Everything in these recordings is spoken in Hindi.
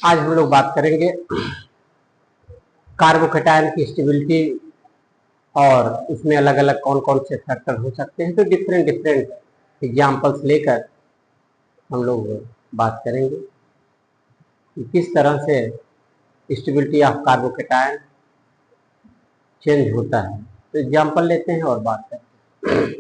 आज हम लोग बात करेंगे कार्बोकेटायन की स्टेबिलिटी और उसमें अलग अलग कौन कौन से फैक्टर हो सकते हैं। तो डिफरेंट एग्जाम्पल्स लेकर हम लोग बात करेंगे कि किस तरह से स्टेबिलिटी ऑफ कार्बोकेटायन चेंज होता है। तो एग्जाम्पल लेते हैं और बात करते हैं।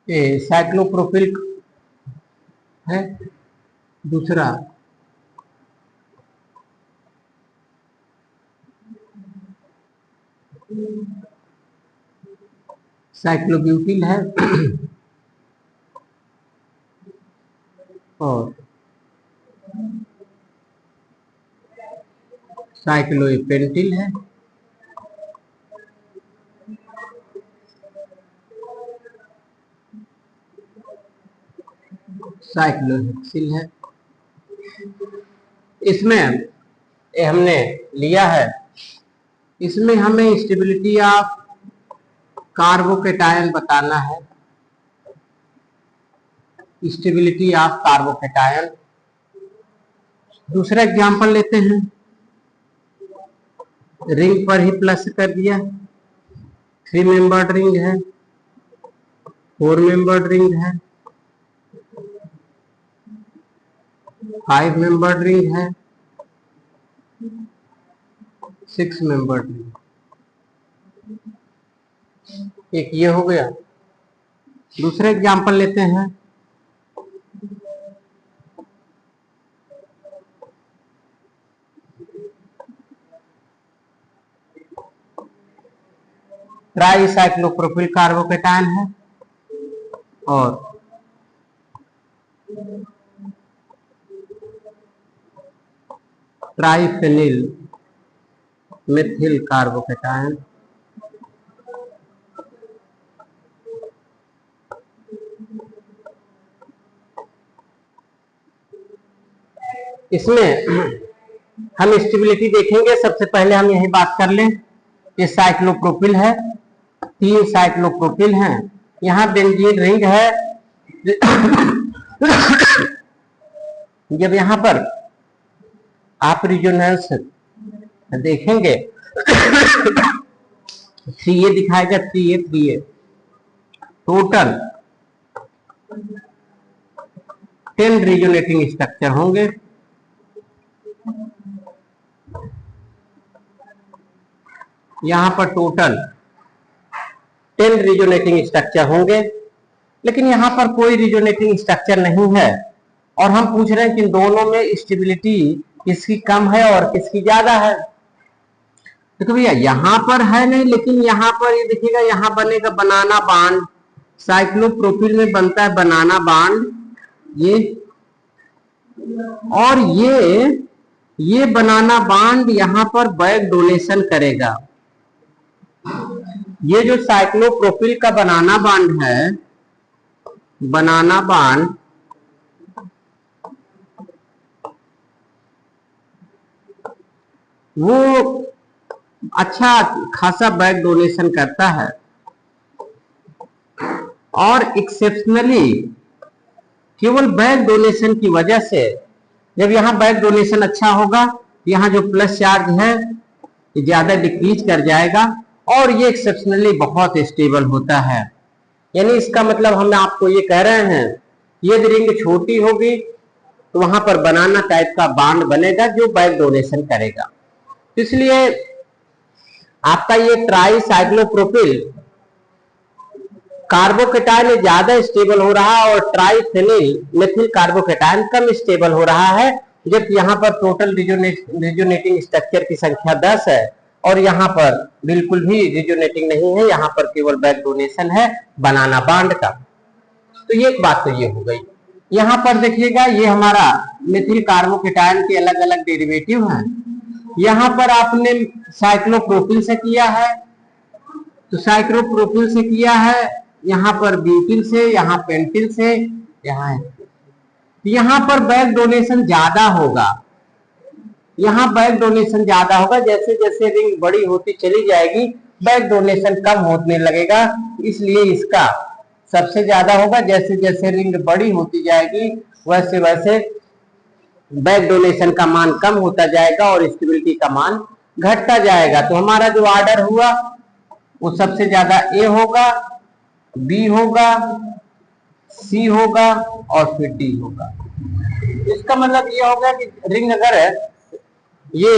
ये साइक्लोप्रोपिल है, दूसरा साइक्लोब्यूटिल है और साइक्लोपेंटिल है। साइक्लोहेक्सिल है। इसमें ये हमने लिया है, इसमें हमें स्टेबिलिटी ऑफ कार्बोकेटायन बताना है। Stability of carbocation. दूसरा एग्जांपल लेते हैं, रिंग पर ही प्लस कर दिया। 3 मेंबर्ड रिंग है, 4 मेंबर्ड रिंग है, 5 मेंबर्ड रिंग है, 6 मेंबर्ड रिंग। एक ये हो गया। दूसरा एग्जांपल लेते हैं, ट्राईसाइक्लोप्रोपिल कार्बोकेटायन है और ट्राइफेनिल मेथिल कार्बोकेटायन। इसमें हम स्टेबिलिटी देखेंगे। सबसे पहले हम यही बात कर लें, ये साइक्लोप्रोपिल है, 3 साइक्लोप्रोपिल हैं। यहाँ बेंजीन रिंग है। जब यहाँ पर आप रिजोनेंस देखेंगे 3A दिखाएगा, 3A टोटल 10 रिजोनेटिंग स्ट्रक्चर होंगे। यहाँ पर टोटल 10 रिजोनेटिंग स्ट्रक्चर होंगे, लेकिन यहाँ पर कोई रिजोनेटिंग स्ट्रक्चर नहीं है और हम पूछ रहे हैं कि दोनों में स्टेबिलिटी किसकी कम है और किसकी ज्यादा है। देखो भैया, यहाँ पर है नहीं, लेकिन यहाँ पर ये देखिएगा, यहाँ बनेगा बनाना बांड। साइक्लोप्रोपिल में बनता है बनाना बांड, ये और ये बनाना बांड यहाँ पर बैक डोनेशन करेगा। ये जो साइक्लोप्रोपिल का बनाना बांड है, बनाना बांड वो अच्छा खासा बैक डोनेशन करता है और एक्सेप्शनली केवल बैक डोनेशन की वजह से, जब यहाँ बैक डोनेशन अच्छा होगा, यहाँ जो प्लस चार्ज है ये ज्यादा डिक्रीज कर जाएगा और ये एक्सेप्शनली बहुत स्टेबल होता है। यानी इसका मतलब हम आपको ये कह रहे हैं, यदि रिंग छोटी होगी तो वहां पर बनाना टाइप का बांड बनेगा जो बैक डोनेशन करेगा। इसलिए आपका ये ट्राईसाइक्लोप्रोपिल कार्बोकेटायन ज्यादा स्टेबल हो रहा है और ट्राइफेनिल मेथिल कार्बोकेटायन कम स्टेबल हो रहा है। जब यहाँ पर टोटल रिजोनेटिंग स्ट्रक्चर की संख्या 10 है और यहाँ पर बिल्कुल भी रिजोनेटिंग नहीं है, यहाँ पर केवल बैक डोनेशन है बनाना बांड का। तो ये एक बात तो ये हो गई। यहाँ पर देखिएगा, ये हमारा मेथिल कार्बोकेटायन के अलग अलग डेरिवेटिव हैं। यहाँ पर आपने साइक्लोप्रोपिल से किया है, तो साइक्लोप्रोपिल से किया है यहाँ पर ब्यूटिल से, यहाँ पेंटिल से, यहाँ पर बैक डोनेशन ज्यादा होगा। यहाँ बैक डोनेशन ज्यादा होगा, जैसे जैसे रिंग बड़ी होती चली जाएगी बैक डोनेशन कम होने लगेगा, इसलिए इसका सबसे ज्यादा होगा। जैसे जैसे रिंग बड़ी होती जाएगी वैसे वैसे बैक डोनेशन का मान कम होता जाएगा और स्टेबिलिटी का मान घटता जाएगा। तो हमारा जो ऑर्डर हुआ वो सबसे ज्यादा ए होगा, बी होगा, सी होगा और फिर डी होगा। इसका मतलब ये होगा कि रिंग अगर ये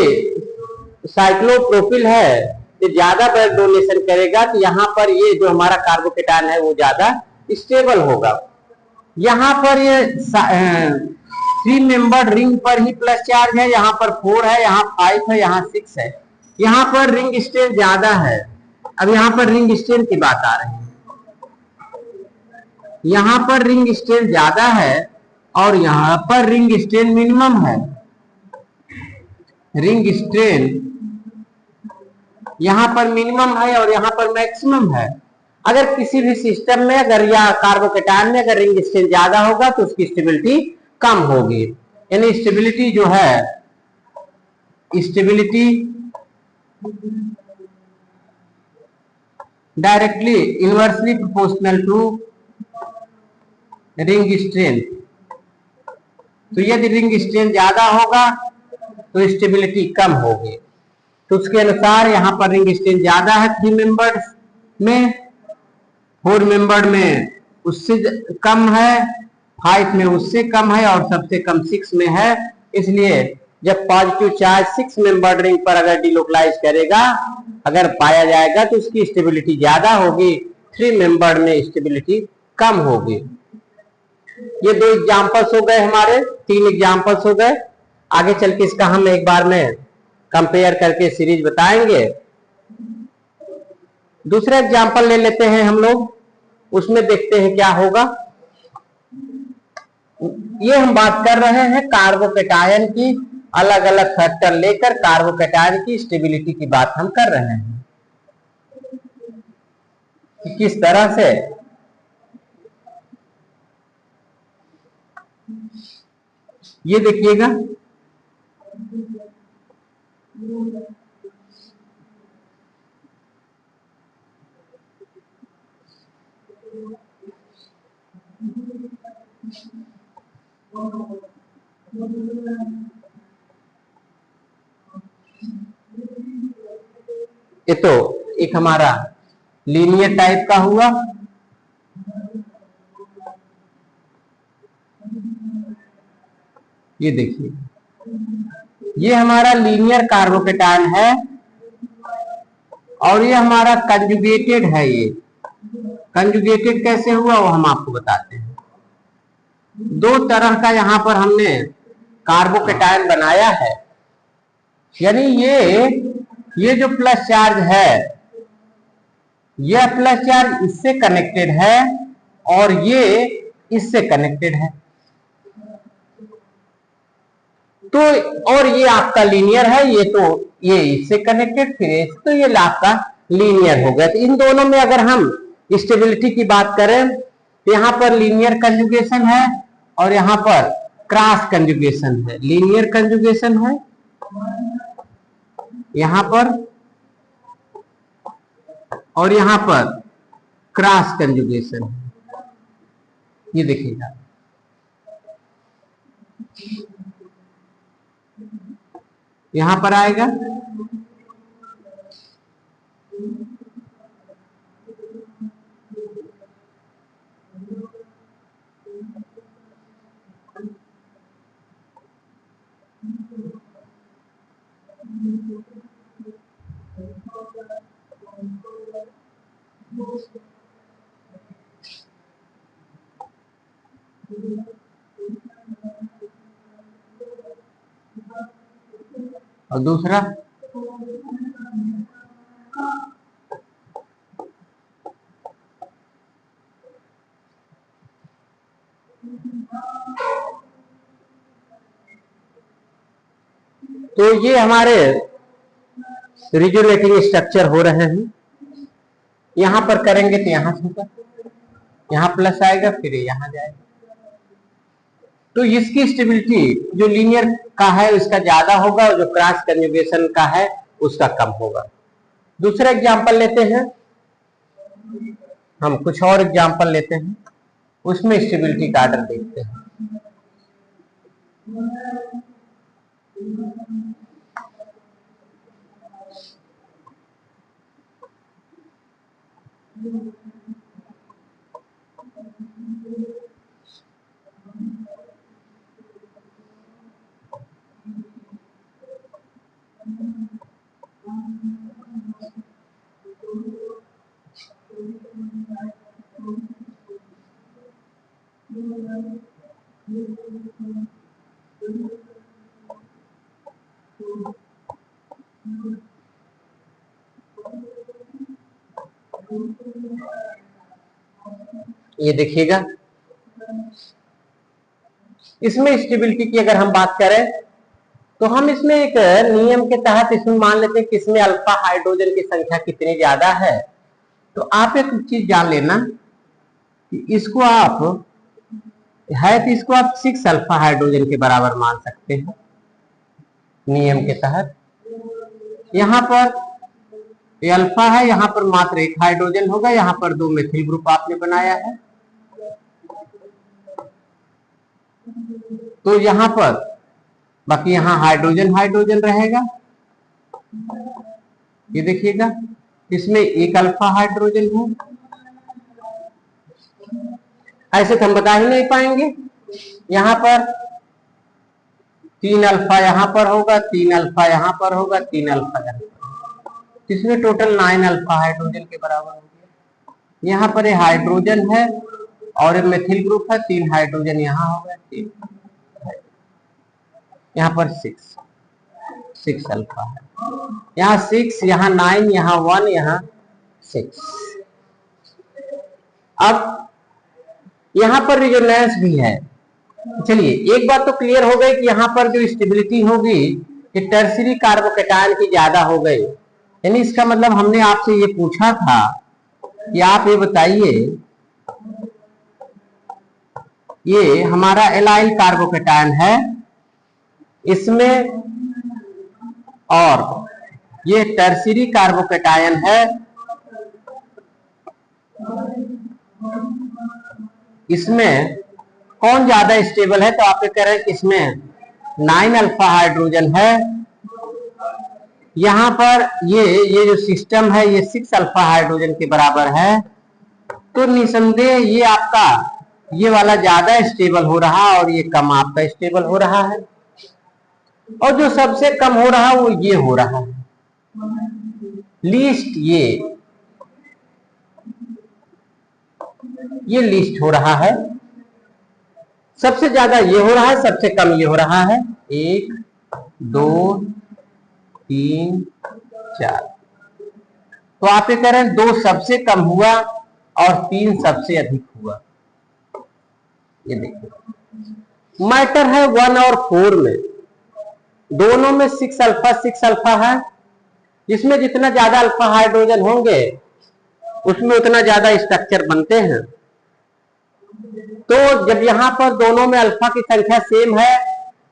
साइक्लोप्रोपिल है ये ज्यादा बैक डोनेशन करेगा तो यहाँ पर ये जो हमारा कार्बोकेटायन है वो ज्यादा स्टेबल होगा। यहाँ पर ये 3 मेंबर्ड रिंग पर ही प्लस चार्ज है, यहाँ पर 4 है, यहाँ 5 है, यहाँ 6 है। यहाँ पर रिंग स्ट्रेन ज्यादा है। अब यहाँ पर रिंग स्ट्रेन की बात आ रही है, यहाँ पर रिंग स्ट्रेन ज्यादा है और यहाँ पर रिंग स्ट्रेन मिनिमम है। रिंग स्ट्रेन यहाँ पर मिनिमम है और यहाँ पर मैक्सिमम है। अगर किसी भी सिस्टम में अगर या कार्बोकेटायन में अगर रिंग स्ट्रेन ज्यादा होगा तो उसकी स्टेबिलिटी कम होगी। यानी स्टेबिलिटी जो है, stability directly inversely proportional to ring strain. तो यदि रिंग स्ट्रेन ज्यादा होगा तो स्टेबिलिटी कम होगी। तो उसके अनुसार यहाँ पर रिंग स्ट्रेन ज्यादा है 3 मेंबर्ड में, 4 मेंबर्ड में उससे कम है, 5 में उससे कम है और सबसे कम 6 में है। इसलिए जब पॉजिटिव चार्ज 6 मेंबर्ड रिंग पर अगर डिलोकलाइज करेगा अगर पाया जाएगा तो उसकी स्टेबिलिटी ज्यादा होगी, 3 मेंबर्ड में स्टेबिलिटी कम होगी। ये 2 एग्जांपल्स हो गए हमारे, 3 एग्जांपल्स हो गए। आगे चल के इसका हम एक बार में कंपेयर करके सीरीज बताएंगे। दूसरा एग्जांपल ले लेते हैं हम लोग, उसमें देखते हैं क्या होगा। ये हम बात कर रहे हैं कार्बोकेटायन की, अलग अलग फैक्टर लेकर कार्बोकेटायन की स्टेबिलिटी की बात हम कर रहे हैं कि किस तरह से ये देखिएगा ये तो एक हमारा लीनियर टाइप का हुआ। ये देखिए ये हमारा लीनियर कार्बोकेटायन है और ये हमारा कंजुगेटेड है। ये कंजुगेटेड कैसे हुआ वो हम आपको बताते हैं। 2 तरह का यहाँ पर हमने कार्बोकेटायन बनाया है, यानी ये जो प्लस चार्ज है यह प्लस चार्ज इससे कनेक्टेड है और ये इससे कनेक्टेड है। तो और ये आपका लीनियर है, ये इससे कनेक्टेड, फिर तो ये आपका लीनियर हो गया। तो इन दोनों में अगर हम स्टेबिलिटी की बात करें तो यहाँ पर लीनियर कंजुगेशन है और यहाँ पर क्रॉस कंजुगेशन है। लीनियर कंजुगेशन है यहाँ पर और यहाँ पर क्रॉस कंजुगेशन है। ये देखिएगा यहां पर आएगा और दूसरा तो ये हमारे रिजोनेटिंग स्ट्रक्चर हो रहे हैं। यहां पर करेंगे तो यहां से होगा, यहाँ प्लस आएगा फिर यहाँ जाएगा। तो इसकी स्टेबिलिटी जो लीनियर का है उसका ज्यादा होगा और जो क्रॉस कन्जुगेशन का है उसका कम होगा। दूसरा एग्जांपल लेते हैं, हम कुछ और एग्जांपल लेते हैं, उसमें स्टेबिलिटी का आर्डर देखते हैं। ये देखिएगा, इसमें स्टेबिलिटी की अगर हम बात करें तो हम इसमें एक नियम के तहत इसमें मान लेते हैं कि इसमें अल्फा हाइड्रोजन की संख्या कितनी ज्यादा है। तो आप एक चीज जान लेना कि इसको आप है तो इसको आप 6 अल्फा हाइड्रोजन के बराबर मान सकते हैं नियम के तहत। यहाँ पर ये अल्फा है, यहाँ पर मात्र एक हाइड्रोजन होगा, यहाँ पर 2 मेथिल ग्रुप आपने बनाया है। तो यहाँ पर बाकी यहाँ हाइड्रोजन हाइड्रोजन रहेगा। ये देखिएगा, इसमें एक अल्फा हाइड्रोजन है। ऐसे तो हम बता ही नहीं पाएंगे। यहाँ पर 3 अल्फा यहाँ पर होगा, 3 अल्फा यहाँ पर होगा, 3 अल्फा यहाँ पर, इसमें टोटल 9 अल्फा हाइड्रोजन के बराबर हो गया। यहाँ पर ये हाइड्रोजन है और ये मेथिल ग्रुप है, 3 हाइड्रोजन यहाँ हो गया, 3 यहाँ पर 6 अल्फा है, यहाँ 6, यहाँ 9, यहाँ 1, यहाँ 6। अब यहाँ पर रिजोनेंस भी है। चलिए एक बात तो क्लियर हो गई कि यहाँ पर जो स्टेबिलिटी होगी ये टर्शियरी कार्बोकैटायन की ज्यादा हो गई। यानी इसका मतलब हमने आपसे ये पूछा था कि आप ये बताइए, ये हमारा एलाइल कार्बोकैटायन है इसमें और ये टर्शियरी कार्बोकैटायन है, इसमें कौन ज्यादा स्टेबल है? तो आप ये कह रहे हैं कि इसमें 9 अल्फा हाइड्रोजन है, यहाँ पर ये जो सिस्टम है ये 6 अल्फा हाइड्रोजन के बराबर है। तो निसंदेह ये आपका ये वाला ज्यादा स्टेबल हो रहा और ये कम आपका स्टेबल हो रहा है, और जो सबसे कम हो रहा वो ये हो रहा है लीस्ट, ये लीस्ट हो रहा है। सबसे ज्यादा ये हो रहा है, सबसे कम ये हो रहा है। 1 2 3 4। तो आप ये कह रहे हैं 2 सबसे कम हुआ और 3 सबसे अधिक हुआ। ये देखिए मैटर है 1 और 4 में, दोनों में 6 अल्फा है। जिसमें जितना ज्यादा अल्फा हाइड्रोजन होंगे उसमें उतना ज्यादा स्ट्रक्चर बनते हैं। तो जब यहाँ पर दोनों में अल्फा की संख्या सेम है,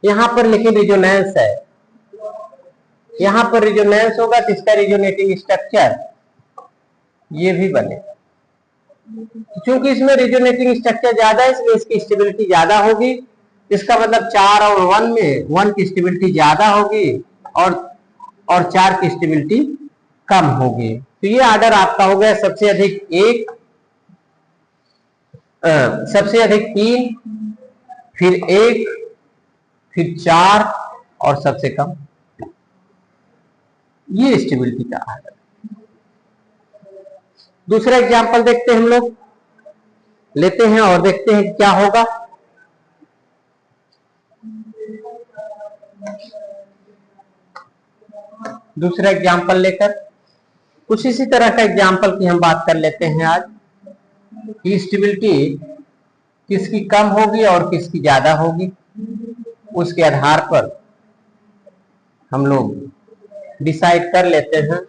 यहाँ पर लेकिन रिजोनेंस है, यहाँ पर रिजोनेंस होगा तो इसका रिजोनेटिंग स्ट्रक्चर ये भी बने। क्योंकि इसमें रिजोनेटिंग स्ट्रक्चर ज्यादा है इसलिए इसकी स्टेबिलिटी ज्यादा होगी। इसका मतलब 4 और 1 में 1 की स्टेबिलिटी ज्यादा होगी और 4 की स्टेबिलिटी कम होगी। तो ये ऑर्डर आपका हो गया सबसे अधिक 1, सबसे अधिक 3, फिर 1, फिर 4 और सबसे कम। ये स्टेबिलिटी का ऑर्डर। दूसरा एग्जांपल देखते हैं, हम लोग लेते हैं और देखते हैं क्या होगा। दूसरा एग्जांपल लेकर कुछ इसी तरह का एग्जांपल की हम बात कर लेते हैं आज कि स्टेबिलिटी किसकी कम होगी और किसकी ज्यादा होगी, उसके आधार पर हम लोग डिसाइड कर लेते हैं।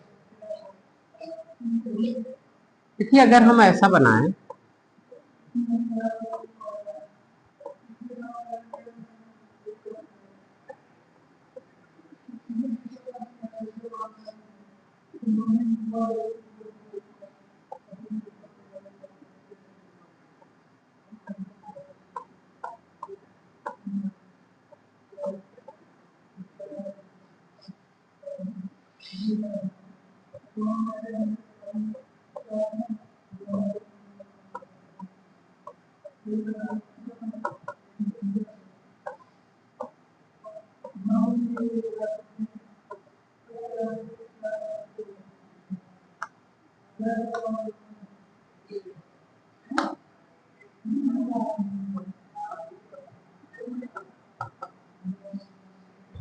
देखिए अगर हम ऐसा बनाएं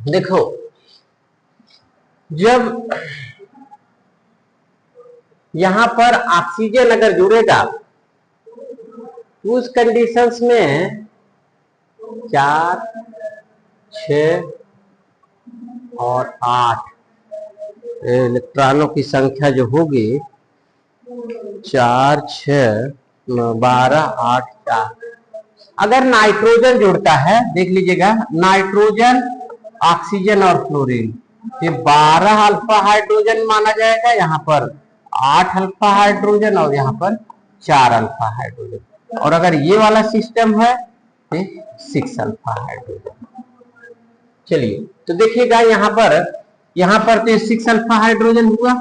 देखो, जब यहां पर ऑक्सीजन अगर जुड़ेगा तो उस कंडीशंस में 4, 6 और 8 इलेक्ट्रॉनों की संख्या जो होगी 4, 6, 12, 8, 4। अगर नाइट्रोजन जुड़ता है, देख लीजिएगा, नाइट्रोजन, ऑक्सीजन और फ्लोरीन, ये 12 अल्फा हाइड्रोजन माना जाएगा, यहाँ पर 8 अल्फा हाइड्रोजन और यहाँ पर 4 अल्फा हाइड्रोजन। और अगर ये वाला सिस्टम है तो 6 अल्फा हाइड्रोजन। चलिए, तो देखिएगा यहाँ पर तो 6 अल्फा हाइड्रोजन हुआ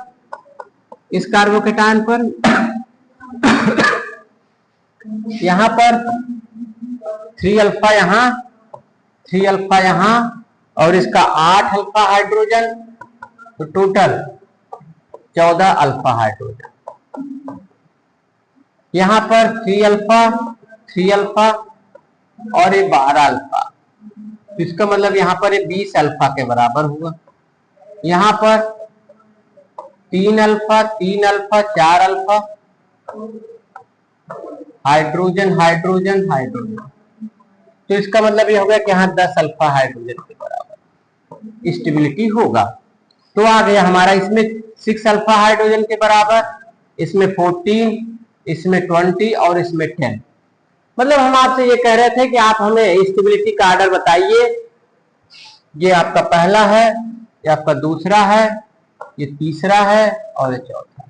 इस कार्बोकेटायन पर। यहाँ पर 3 अल्फा यहाँ, 3 अल्फा यहाँ और इसका 8 अल्फा हाइड्रोजन, तो टोटल 14 अल्फा हाइड्रोजन। यहाँ पर 3 अल्फा, 3 अल्फा और ये 12 अल्फा, तो इसका मतलब यहाँ पर ये 20 अल्फा के बराबर हुआ। यहाँ पर 3 alpha, 3 alpha, 4 alpha, hydrogen hydrogen hydrogen, तो इसका मतलब ये हो गया कि यहाँ 10 अल्फा हाइड्रोजन के बराबर स्टेबिलिटी होगा। तो आ गया हमारा इसमें 6 अल्फा हाइड्रोजन के बराबर, इसमें 14, इसमें 20 और इसमें 10। मतलब हम आपसे ये कह रहे थे कि आप हमें स्टेबिलिटी का ऑर्डर बताइए, ये आपका पहला है, ये आपका दूसरा है, ये तीसरा है और ये चौथा।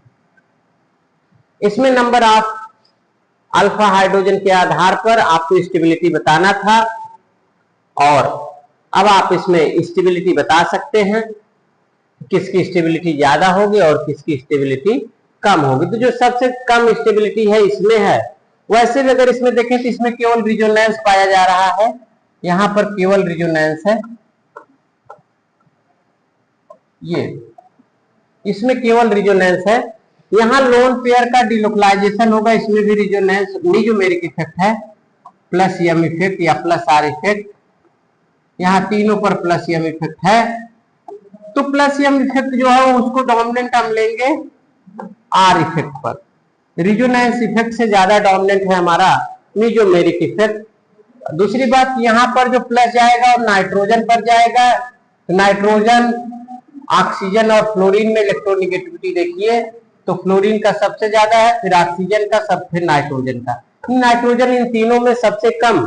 इसमें नंबर ऑफ अल्फा हाइड्रोजन के आधार पर आपको स्टेबिलिटी बताना था, और अब आप इसमें स्टेबिलिटी बता सकते हैं किसकी स्टेबिलिटी ज्यादा होगी और किसकी स्टेबिलिटी कम होगी। तो जो सबसे कम स्टेबिलिटी है इसमें है। वैसे भी अगर इसमें देखें तो इसमें केवल रिजोनेंस पाया जा रहा है, यहां पर केवल रिजोनेंस है, ये इसमें केवल रिजोनेंस है। यहाँ लोन पेयर का डिलोकलाइजेशन होगा, इसमें भी रिजोनेंस न्यूमेरिक इफेक्ट है, प्लस एम इफेक्ट या प्लस आर इफेक्ट, यहाँ तीनों पर प्लस एम इफेक्ट है। तो प्लस एम इफेक्ट जो है उसको डोमिनेंट हम लेंगे आर इफेक्ट पर। रिजोनेंस इफेक्ट से ज्यादा डोमिनेंट है हमारा न्यूमेरिक इफेक्ट। दूसरी बात, यहाँ पर जो प्लस जाएगा और नाइट्रोजन पर जाएगा, तो नाइट्रोजन, ऑक्सीजन और फ्लोरीन में इलेक्ट्रोनिगेटिविटी देखिए तो फ्लोरीन का सबसे ज्यादा है, फिर ऑक्सीजन का, सब फिर नाइट्रोजन का। नाइट्रोजन इन तीनों में सबसे कम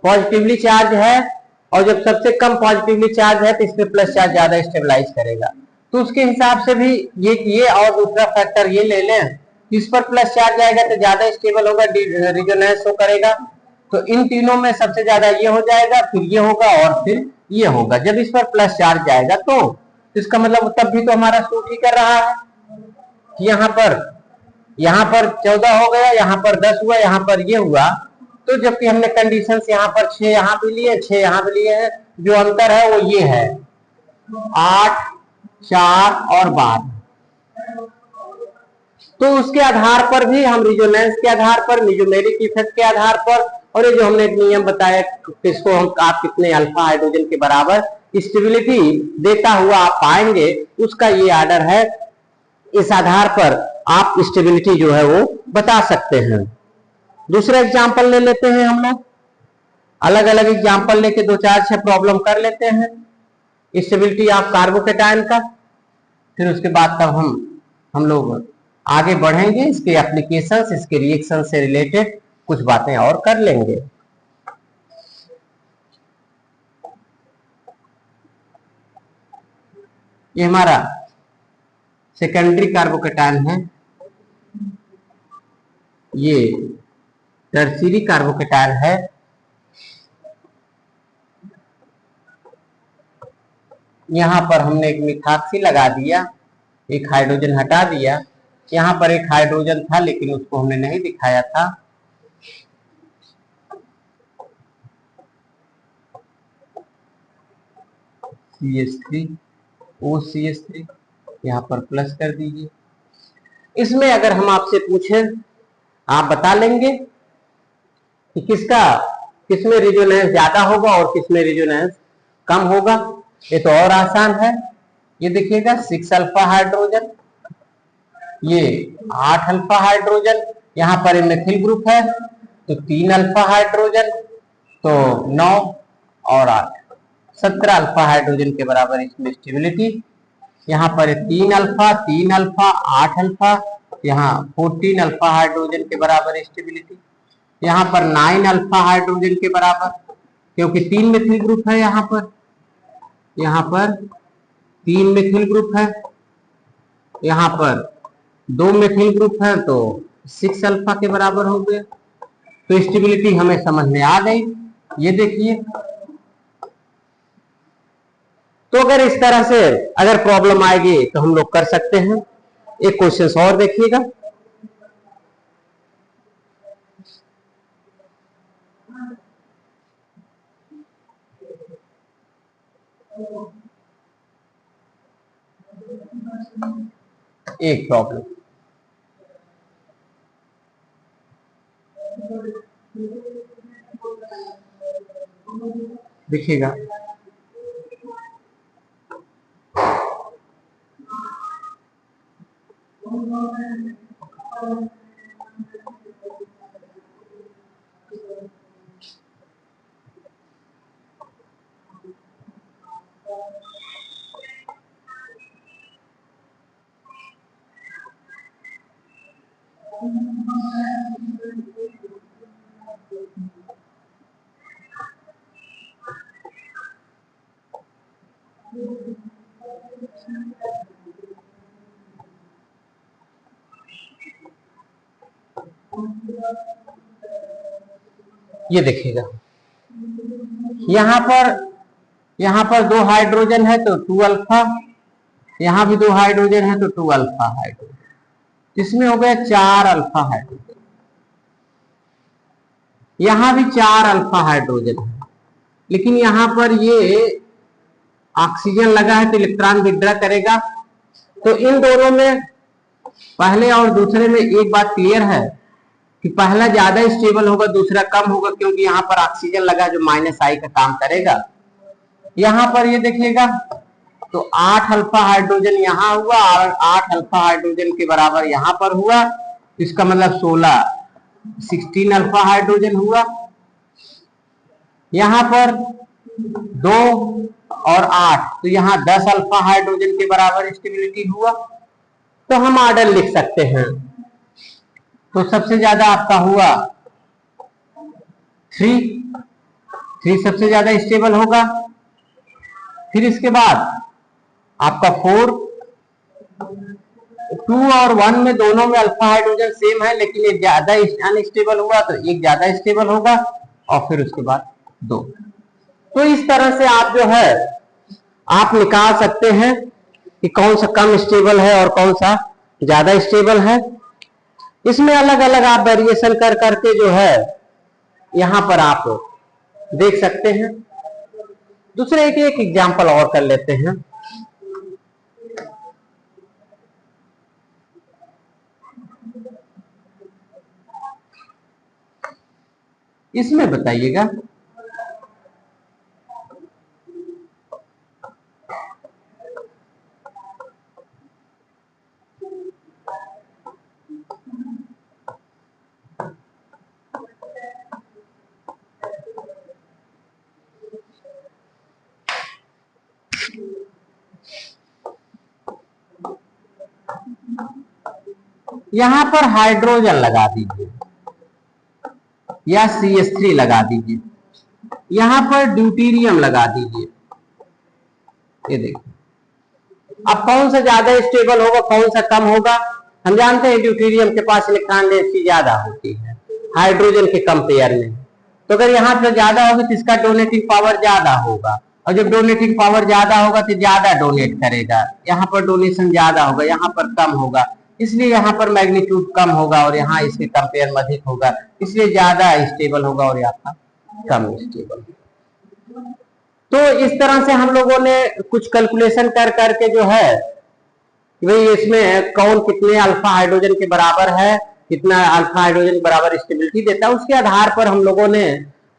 पॉजिटिवली चार्ज है, और जब सबसे कम पॉजिटिवली चार्ज है तो इस पे प्लस चार्ज ज्यादा स्टेबलाइज करेगा। तो उसके हिसाब से भी ये और दूसरा फैक्टर ये ले लें, इस पर प्लस चार्ज जाएगा तो ज्यादा स्टेबल होगा, रिजोनेंस शो करेगा। तो इन तीनों में सबसे ज्यादा ये हो जाएगा, फिर ये होगा और फिर ये होगा। जब इस पर प्लस चार्ज जाएगा तो इसका मतलब तब भी तो हमारा सूट ही कर रहा है। यहाँ पर 14 हो गया, यहाँ पर 10 हुआ, यहाँ पर ये हुआ। तो जबकि हमने कंडीशंस यहाँ पर 6 यहाँ पे लिए, 6 यहाँ पे लिए हैं, जो अंतर है वो ये है 8, 4 और 12। तो उसके आधार पर भी हम रिजोनेंस के आधार पर, न्यूमेरिक इफेक्ट के आधार पर, और ये जो हमने एक नियम बताया किसको हम आप कितने अल्फा हाइड्रोजन के बराबर स्टेबिलिटी देता हुआ आप पाएंगे, उसका ये ऑर्डर है। इस आधार पर आप स्टेबिलिटी जो है वो बता सकते हैं। दूसरा एग्जांपल ले लेते हैं हम लोग, अलग अलग एग्जांपल लेके 2, 4, 6 प्रॉब्लम कर लेते हैं स्टेबिलिटी ऑफ कार्बोकेटायन का। फिर उसके बाद तब हम लोग आगे बढ़ेंगे इसके एप्लीकेशंस, इसके रिएक्शन से रिलेटेड कुछ बातें और कर लेंगे। ये हमारा सेकेंडरी कार्बोकेटायन है, ये टर्शियरी कार्बोकेटायन है। यहां पर हमने एक मिथाक्सी लगा दिया, एक हाइड्रोजन हटा दिया। यहां पर एक हाइड्रोजन था लेकिन उसको हमने नहीं दिखाया था। CH3 OCH3 यहाँ पर प्लस कर दीजिए। इसमें अगर हम आपसे पूछें, आप बता लेंगे कि किसमें रेजोनेंस ज्यादा होगा और किसमें रेजोनेंस कम होगा? ये तो और आसान है। ये देखिएगा 6 अल्फा हाइड्रोजन, ये 8 अल्फा हाइड्रोजन, यहाँ पर मिथिल ग्रुप है तो 3 अल्फा हाइड्रोजन, तो 9 और 8 17 अल्फा हाइड्रोजन के बराबर इसमें स्टेबिलिटी। यहाँ पर 3 अल्फा 3 अल्फा 8 अल्फा, यहाँ 14 अल्फा हाइड्रोजन के बराबर स्टेबिलिटी। यहाँ पर 9 अल्फा हाइड्रोजन के बराबर, क्योंकि 3 मिथिल ग्रुप है। यहाँ पर 3 मिथिल ग्रुप है, यहाँ पर 2 मिथिल ग्रुप है तो 6 अल्फा के बराबर हो गया। तो स्टेबिलिटी हमें समझ में आ गई। ये देखिए, तो अगर इस तरह से अगर प्रॉब्लम आएगी तो हम लोग कर सकते हैं। एक क्वेश्चन और देखिएगा। एक प्रॉब्लम देखिएगा। ये देखिएगा, यहाँ पर 2 हाइड्रोजन है तो 2 अल्फा, यहाँ भी 2 हाइड्रोजन है तो 2 अल्फा हाइड्रोजन। इसमें हो गया 4 अल्फा हाइड्रोजन, यहाँ भी 4 अल्फा हाइड्रोजन है, लेकिन यहाँ पर ये ऑक्सीजन लगा है तो इलेक्ट्रॉन विड्रॉ करेगा। तो इन दोनों में, पहले और दूसरे में एक बात क्लियर है कि पहला ज्यादा स्टेबल होगा, दूसरा कम होगा, क्योंकि यहाँ पर ऑक्सीजन लगा जो -I का काम करेगा। यहाँ पर ये देखिएगा, तो 8 अल्फा हाइड्रोजन यहाँ हुआ और 8 अल्फा हाइड्रोजन के बराबर यहाँ पर हुआ। इसका मतलब 16 अल्फा हाइड्रोजन हुआ। यहाँ पर 2 और 8, तो यहाँ 10 अल्फा हाइड्रोजन के बराबर स्टेबिलिटी हुआ। तो हम ऑर्डर लिख सकते हैं। तो सबसे ज्यादा आपका हुआ 3 सबसे ज्यादा स्टेबल होगा। फिर इसके बाद आपका 4, 2 और 1 में दोनों में अल्फा हाइड्रोजन सेम है, लेकिन एक ज्यादा अनस्टेबल हुआ तो एक ज्यादा स्टेबल होगा, और फिर उसके बाद 2। तो इस तरह से आप जो है आप निकाल सकते हैं कि कौन सा कम स्टेबल है और कौन सा ज्यादा स्टेबल है। इसमें अलग अलग आप वेरिएशन कर करके जो है यहां पर आप देख सकते हैं। दूसरे एक एग्जांपल और कर लेते हैं। इसमें बताइएगा, यहां पर हाइड्रोजन लगा दीजिए। या CH3 लगा दीजिए, यहां पर ड्यूटेरियम लगा दीजिए। ये देखिए, अब कौन सा ज्यादा स्टेबल होगा, कौन सा कम होगा? हम जानते हैं ड्यूटेरियम के पास इलेक्ट्रॉन डेंसिटी ज्यादा होती है हाइड्रोजन के कंपेयर में, तो अगर यहाँ पर ज्यादा होगी तो इसका डोनेटिंग पावर ज्यादा होगा, और जब डोनेटिंग पावर ज्यादा होगा तो ज्यादा डोनेट करेगा, यहाँ पर डोनेशन ज्यादा होगा, यहाँ पर कम होगा, इसलिए यहाँ पर मैग्नीट्यूड कम होगा और यहाँ इसके कंपेयर में अधिक होगा, इसलिए ज्यादा स्टेबल होगा और यहाँ कम स्टेबल। तो इस तरह से हम लोगों ने कुछ कैलकुलेशन कर करके जो है भाई इसमें कौन कितने अल्फा हाइड्रोजन के बराबर है, कितना अल्फा हाइड्रोजन के बराबर स्टेबिलिटी देता है, उसके आधार पर हम लोगों ने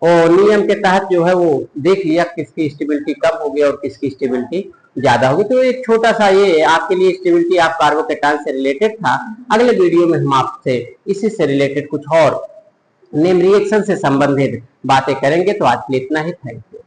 नियम के तहत जो है वो देख लिया किसकी स्टेबिलिटी कम होगी और किसकी स्टेबिलिटी ज्यादा होगी। तो एक छोटा सा ये आपके लिए स्टेबिलिटी ऑफ कार्बोकैटायन से रिलेटेड था। अगले वीडियो में हम आपसे इसी से रिलेटेड कुछ और नेम रिएक्शन से संबंधित बातें करेंगे। तो आज के लिए इतना ही, थैंक यू।